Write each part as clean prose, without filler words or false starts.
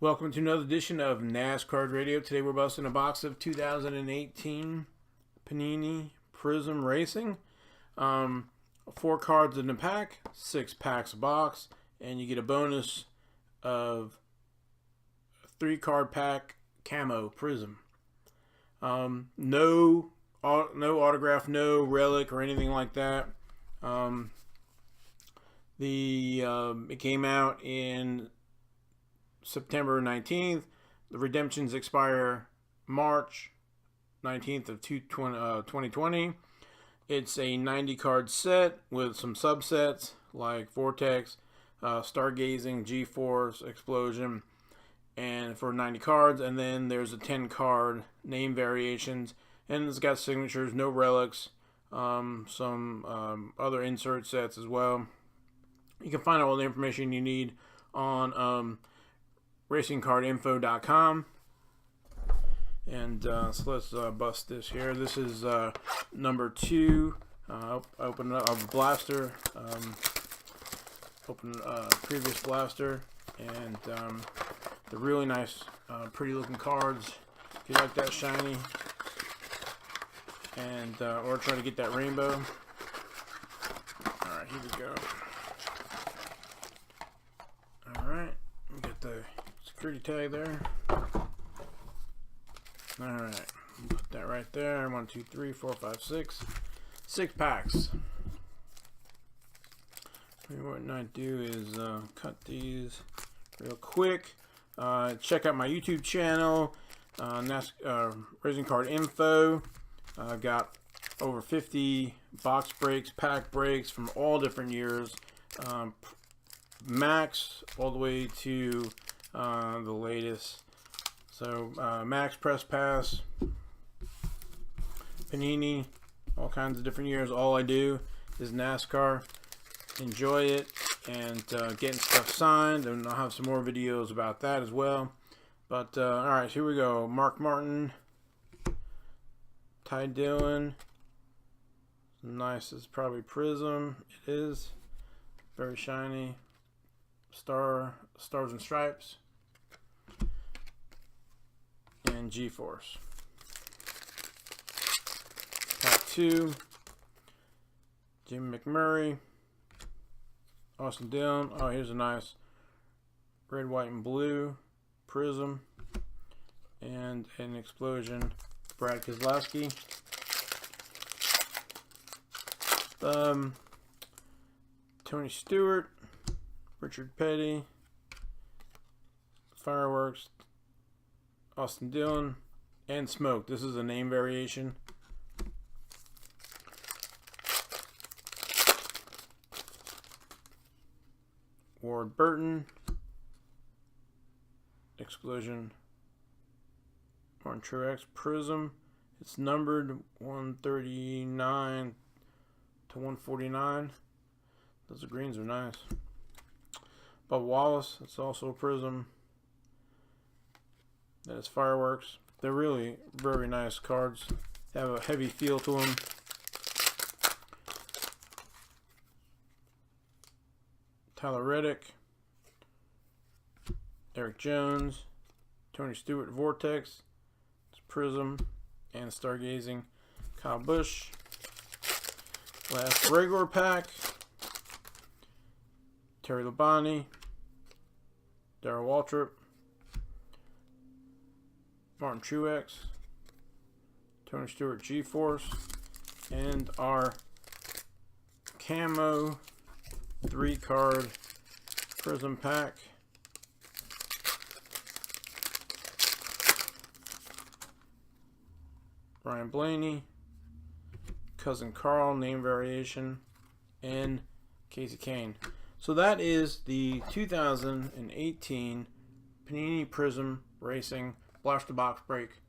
Welcome to another edition of NascardRadio. Today we're busting a box of 2018 Panini Prizm Racing. 4 cards in the pack, 6 packs a box, and you get a bonus of a 3-card pack Camo Prizm. No autograph, no relic or anything like that. It came out in September 19th. The redemptions expire March 19th of 2020. It's a 90 card set with some subsets like Vortex, Stargazing, G-Force, Explosion, and for 90 cards. And then there's a 10 card name variations, and it's got signatures, no relics, some other insert sets as well. You can find all the information you need on racingcardinfo.com. And so let's bust this here. This is number 2. Open up a blaster. Open previous blaster, and they're really nice, pretty looking cards. If you like that shiny, and or try to get that rainbow. All right, here we go. All right, get the security tag there. Alright, put that right there. 1, 2, 3, 4, 5, 6. 6 packs. What I do is cut these real quick. Check out my YouTube channel, Racing Card Info. Got over 50 box breaks, pack breaks from all different years. Max all the way to the latest. So Max, Press Pass, Panini, all kinds of different years. All I do is NASCAR. Enjoy it, and getting stuff signed, and I'll have some more videos about that as well. But alright, here we go. Mark Martin, Ty Dillon. Nice, it's probably Prizm. It is. Very shiny. Stars and Stripes. And G-Force. Pack 2. Jim McMurray. Austin Dillon. Oh, here's a nice red, white, and blue Prizm. And an Explosion. Brad Keselowski. Tony Stewart. Richard Petty. Fireworks. Austin Dillon, and Smoke. This is a name variation. Ward Burton, Explosion, Martin Truex Prizm. It's numbered 139 to 149. Those greens are nice. Bubba Wallace, it's also a Prizm. That is Fireworks. They're really very nice cards. They have a heavy feel to them. Tyler Reddick, Eric Jones, Tony Stewart Vortex, it's Prizm, and Stargazing. Kyle Busch. Last regular pack. Terry Labonte, Darrell Waltrip, Martin Truex, Tony Stewart G-Force, and our Camo 3-card Prizm pack. Ryan Blaney, Cousin Carl, name variation, and Casey Kane. So that is the 2018 Panini Prizm Racing Blaster Box Break.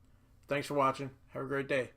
Thanks for watching. Have a great day.